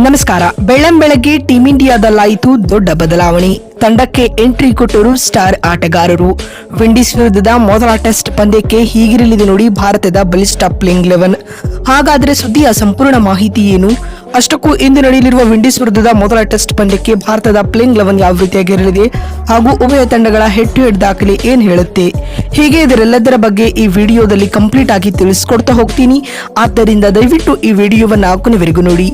ನಮಸ್ಕಾರ. ಬೆಳ್ಳಂಬೆಳಗ್ಗೆ ಟೀಂ ಇಂಡಿಯಾದಲ್ಲಾಯಿತು ದೊಡ್ಡ ಬದಲಾವಣೆ. ತಂಡಕ್ಕೆ ಎಂಟ್ರಿ ಕೊಟ್ಟರು ಸ್ಟಾರ್ ಆಟಗಾರರು. ವಿಂಡೀಸ್ ವಿರುದ್ಧದ ಮೊದಲ ಟೆಸ್ಟ್ ಪಂದ್ಯಕ್ಕೆ ಹೀಗಿರಲಿದೆ ನೋಡಿ ಭಾರತದ ಬಲಿಷ್ಠ ಪ್ಲೇಯಿಂಗ್ 11. ಹಾಗಾದರೆ ಸುದ್ದಿಯ ಸಂಪೂರ್ಣ ಮಾಹಿತಿ ಏನು? ಅಷ್ಟಕ್ಕೂ ಇಂದು ನಡೆಯಲಿರುವ ವಿಂಡೀಸ್ ವಿರುದ್ಧದ ಮೊದಲ ಟೆಸ್ಟ್ ಪಂದ್ಯಕ್ಕೆ ಭಾರತದ ಪ್ಲೇಯಿಂಗ್ 11 ಯಾವ ರೀತಿಯಾಗಿರಲಿದೆ ಹಾಗೂ ಉಭಯ ತಂಡಗಳ ಹೆಡ್ ಟು ಹೆಡ್ ದಾಖಲೆ ಏನ್ ಹೇಳುತ್ತೆ, ಹೀಗೆ ಇದರೆಲ್ಲದರ ಬಗ್ಗೆ ಈ ವಿಡಿಯೋದಲ್ಲಿ ಕಂಪ್ಲೀಟ್ ಆಗಿ ತಿಳಿಸ್ಕೊಡ್ತಾ ಹೋಗ್ತೀನಿ. ಆದ್ದರಿಂದ ದಯವಿಟ್ಟು ಈ ವಿಡಿಯೋವನ್ನ ಕೊನೆವರೆಗೂ ನೋಡಿ.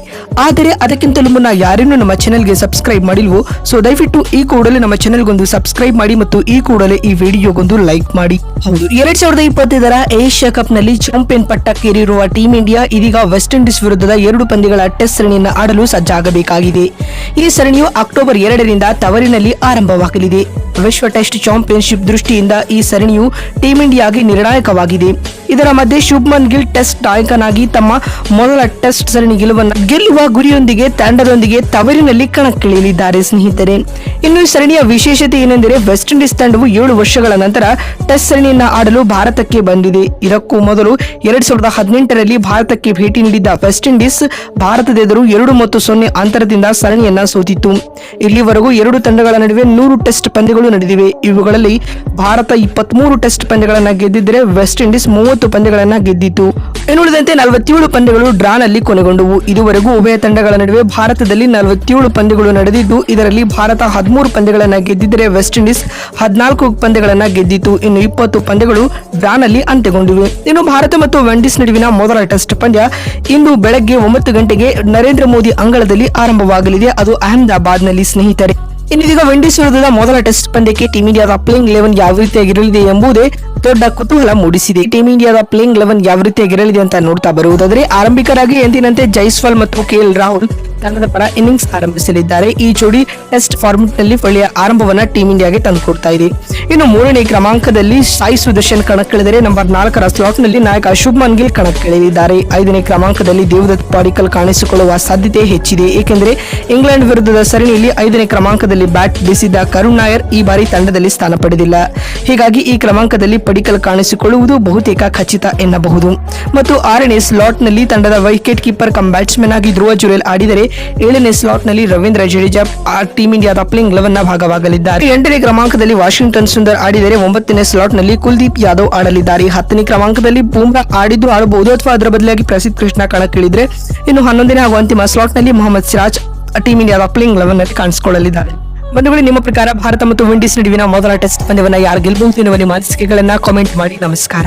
ಆದರೆ ಅದಕ್ಕಿಂತಲೂ ಮುನ್ನ ಯಾರೇನೂ ನಮ್ಮ ಚಾನೆಲ್ಗೆ ಸಬ್ಸ್ಕ್ರೈಬ್ ಮಾಡಿಲ್ವೋ, ಸೊ ದಯವಿಟ್ಟು ಈ ಕೂಡಲೇ ನಮ್ಮ ಚಾನೆಲ್ಗೊಂದು ಸಬ್ಸ್ಕ್ರೈಬ್ ಮಾಡಿ ಮತ್ತು ಈ ಕೂಡಲೇ ಈ ವಿಡಿಯೋಗೊಂದು ಲೈಕ್ ಮಾಡಿ. ಹೌದು, 2025ರ ಏಷ್ಯಾ ಕಪ್ ನಲ್ಲಿ ಚಾಂಪಿಯನ್ ಪಟ್ಟಕ್ಕೇರಿರುವ ಟೀಂ ಇಂಡಿಯಾ ಇದೀಗ ವೆಸ್ಟ್ ಇಂಡೀಸ್ ವಿರುದ್ಧದ 2 ಪಂದ್ಯಗಳ ಟೆಸ್ಟ್ ಸರಣಿಯನ್ನು ಆಡಲು ಸಜ್ಜಾಗಬೇಕಾಗಿದೆ. ಈ ಸರಣಿಯು ಅಕ್ಟೋಬರ್ 2ರಿಂದ ತವರಿನಲ್ಲಿ ಆರಂಭವಾಗಲಿದೆ. ವಿಶ್ವ ಟೆಸ್ಟ್ ಚಾಂಪಿಯನ್ಶಿಪ್ ದೃಷ್ಟಿಯಿಂದ ಈ ಸರಣಿಯು ಟೀಂ ಇಂಡಿಯಾಗೆ ನಿರ್ಣಾಯಕವಾಗಿದೆ. ಇದರ ಮಧ್ಯೆ ಶುಭ್ಮನ್ ಗಿಲ್ ಟೆಸ್ಟ್ ನಾಯಕನಾಗಿ ತಮ್ಮ ಮೊದಲ ಟೆಸ್ಟ್ ಸರಣಿ ಗೆಲ್ಲುವ ಗುರಿಯೊಂದಿಗೆ ತಂಡದೊಂದಿಗೆ ತವರಿನಲ್ಲಿ ಕಣಕ್ಕಿಳಿಯಲಿದ್ದಾರೆ ಸ್ನೇಹಿತರೆ. ಇನ್ನು ಈ ಸರಣಿಯ ವಿಶೇಷತೆ ಏನೆಂದರೆ ವೆಸ್ಟ್ ಇಂಡೀಸ್ ತಂಡವು 7 ವರ್ಷಗಳ ನಂತರ ಟೆಸ್ಟ್ ಸರಣಿಯನ್ನ ಆಡಲು ಭಾರತಕ್ಕೆ ಬಂದಿದೆ. ಇದಕ್ಕೂ ಮೊದಲು 2018ರಲ್ಲಿ ಭಾರತಕ್ಕೆ ಭೇಟಿ ನೀಡಿದ್ದ ವೆಸ್ಟ್ ಇಂಡೀಸ್ ಭಾರತದ ಎದುರು 2-0 ಅಂತರದಿಂದ ಸರಣಿಯನ್ನ ಸೋತಿತ್ತು. ಇಲ್ಲಿವರೆಗೂ 2 ತಂಡಗಳ ನಡುವೆ 100 ಟೆಸ್ಟ್ ಪಂದ್ಯಗಳು ನಡೆದಿವೆ. ಇವುಗಳಲ್ಲಿ ಭಾರತ 23 ಟೆಸ್ಟ್ ಪಂದ್ಯಗಳನ್ನ ಗೆದ್ದಿದ್ದರೆ ವೆಸ್ಟ್ ಇಂಡೀಸ್ 30 ಪಂದ್ಯಗಳನ್ನ ಗೆದ್ದಿತ್ತು. ಇನ್ನುಳಿದಂತೆ 47 ಪಂದ್ಯಗಳು ಡ್ರಾನಲ್ಲಿ ಕೊನೆಗೊಂಡವು. ಇದುವರೆಗೂ ಉಭಯ ತಂಡಗಳ ನಡುವೆ ಭಾರತದಲ್ಲಿ 47 ಪಂದ್ಯಗಳು ನಡೆದಿದ್ದು, ಇದರಲ್ಲಿ ಭಾರತ 13 ಪಂದ್ಯಗಳನ್ನ ಗೆದ್ದಿದ್ದರೆ ವೆಸ್ಟ್ ಇಂಡೀಸ್ 14 ಪಂದ್ಯಗಳನ್ನ ಗೆದ್ದಿತ್ತು. ಇನ್ನು 20 ಪಂದ್ಯಗಳು ಡ್ರಾನಲ್ಲಿ ಅಂತ್ಯಗೊಂಡಿವೆ. ಇನ್ನು ಭಾರತ ಮತ್ತು ವೆಂಡೀಸ್ ನಡುವಿನ ಮೊದಲ ಟೆಸ್ಟ್ ಪಂದ್ಯ ಇಂದು ಬೆಳಗ್ಗೆ 9 ಗಂಟೆಗೆ ನರೇಂದ್ರ ಮೋದಿ ಅಂಗಳದಲ್ಲಿ ಆರಂಭವಾಗಲಿದೆ. ಅದು ಅಹಮದಾಬಾದ್ನಲ್ಲಿ ಸ್ನೇಹಿತರೆ. ಇನ್ನೀಗ ವಿಂಡೀಸ್ ವಿರುದ್ಧದ ಮೊದಲ ಟೆಸ್ಟ್ ಪಂದ್ಯಕ್ಕೆ ಟೀಂ ಇಂಡಿಯಾದ ಪ್ಲೇಯಿಂಗ್ 11 ಯಾವ ರೀತಿಯಾಗಿರಲಿದೆ ಎಂಬುದೇ ದೊಡ್ಡ ಕುತೂಹಲ ಮೂಡಿಸಿದೆ. ಟೀಂ ಇಂಡಿಯಾದ ಪ್ಲೇಯಿಂಗ್ 11 ಯಾವ ರೀತಿಯಾಗಿರಲಿದೆ ಅಂತ ನೋಡ್ತಾ ಬರುವುದಾದರೆ, ಆರಂಭಿಕರಾಗಿ ಎಂದಿನಂತೆ ಜೈಸ್ವಾಲ್ ಮತ್ತು KL ರಾಹುಲ್ ತಂಡದ ಪರ ಇನ್ನಿಂಗ್ಸ್ ಆರಂಭಿಸಲಿದ್ದಾರೆ. ಈ ಜೋಡಿ ಟೆಸ್ಟ್ ಫಾರ್ಮೆಟ್ ನಲ್ಲಿ ಒಳ್ಳೆಯ ಆರಂಭವನ್ನ ಟೀಂ ಇಂಡಿಯಾಗೆ ತಂದುಕೊಡ್ತಾ ಇದೆ. ಇನ್ನು 3ನೇ ಕ್ರಮಾಂಕದಲ್ಲಿ ಸಾಯಿ ಸುದರ್ಶನ್ ಕಣಕ್ಕಿಳಿದರೆ ನಂಬರ್ 4ರ ಸ್ಲಾಟ್ ನಲ್ಲಿ ನಾಯಕ ಶುಭ್ಮನ್ ಗಿಲ್ ಕಣಕ್ಕಿಳಿದಿದ್ದಾರೆ. 5ನೇ ಕ್ರಮಾಂಕದಲ್ಲಿ ದೇವದತ್ ಪಾಡಿಕಲ್ ಕಾಣಿಸಿಕೊಳ್ಳುವ ಸಾಧ್ಯತೆ ಹೆಚ್ಚಿದೆ. ಏಕೆಂದರೆ ಇಂಗ್ಲೆಂಡ್ ವಿರುದ್ಧದ ಸರಣಿಯಲ್ಲಿ 5ನೇ ಕ್ರಮಾಂಕದಲ್ಲಿ ಬ್ಯಾಟ್ ಬೀಸಿದ್ದ ಕರುಣ್ ನಾಯರ್ ಈ ಬಾರಿ ತಂಡದಲ್ಲಿ ಸ್ಥಾನ ಪಡೆದಿಲ್ಲ. ಹೀಗಾಗಿ ಈ ಕ್ರಮಾಂಕದಲ್ಲಿ ಪಡಿಕಲ್ ಕಾಣಿಸಿಕೊಳ್ಳುವುದು ಬಹುತೇಕ ಖಚಿತ ಎನ್ನಬಹುದು. ಮತ್ತು 6ನೇ ಸ್ಲಾಟ್ ನಲ್ಲಿ ತಂಡದ ವಿಕೆಟ್ ಕೀಪರ್ ಕಮ್ ಬ್ಯಾಟ್ಸ್ಮನ್ ಆಗಿ ಧ್ರುವ ಜುರೇಲ್ ಆಡಿದರೆ 7ನೇ ಸ್ಲಾಟ್ ನಲ್ಲಿ ರವೀಂದ್ರ ಜಡೇಜಾ ಟೀಂ ಇಂಡಿಯಾದ ಪ್ಲೇಯಿಂಗ್ 11ನ ಭಾಗವಾಗಲಿದ್ದಾರೆ. 8ನೇ ಕ್ರಮಾಂಕದಲ್ಲಿ ವಾಷಿಂಗ್ಟನ್ ಸುಂದರ್ ಆಡಿದರೆ 9ನೇ ಸ್ಲಾಟ್ ನಲ್ಲಿ ಕುಲ್ದೀಪ್ ಯಾದವ್ ಆಡಲಿದ್ದಾರೆ. 10ನೇ ಕ್ರಮಾಂಕದಲ್ಲಿ ಬೂಮ್ರಾ ಆಡಬಹುದು ಅಥವಾ ಅದರ ಬದಲಾಗಿ ಪ್ರಸಿದ್ಧ ಕೃಷ್ಣ ಕಣಕ್ಕಿಳಿದ್ರೆ, ಇನ್ನು 11ನೇ ಹಾಗೂ ಅಂತಿಮ ಸ್ಲಾಟ್ ನಲ್ಲಿ ಮೊಹಮ್ಮದ್ ಸಿರಾಜ್ ಟೀಂ ಇಂಡಿಯಾದ ಪ್ಲೇಯಿಂಗ್ 11 ನಲ್ಲಿ ಕಾಣಿಸಿಕೊಳ್ಳಲಿದ್ದಾರೆ. ಬಂಧುಗಳೇ, ನಿಮ್ಮ ಪ್ರಕಾರ ಭಾರತ ಮತ್ತು ವಿಂಡೀಸ್ ನಡುವಿನ ಮೊದಲ ಟೆಸ್ಟ್ ಪಂದ್ಯವನ್ನ ಯಾರು ಗೆಲ್ಲಬಹುದು ಎನ್ನುವ ನಿಮ್ಮ ಅನಿಸಿಕೆಗಳನ್ನ ಕಾಮೆಂಟ್ ಮಾಡಿ. ನಮಸ್ಕಾರ.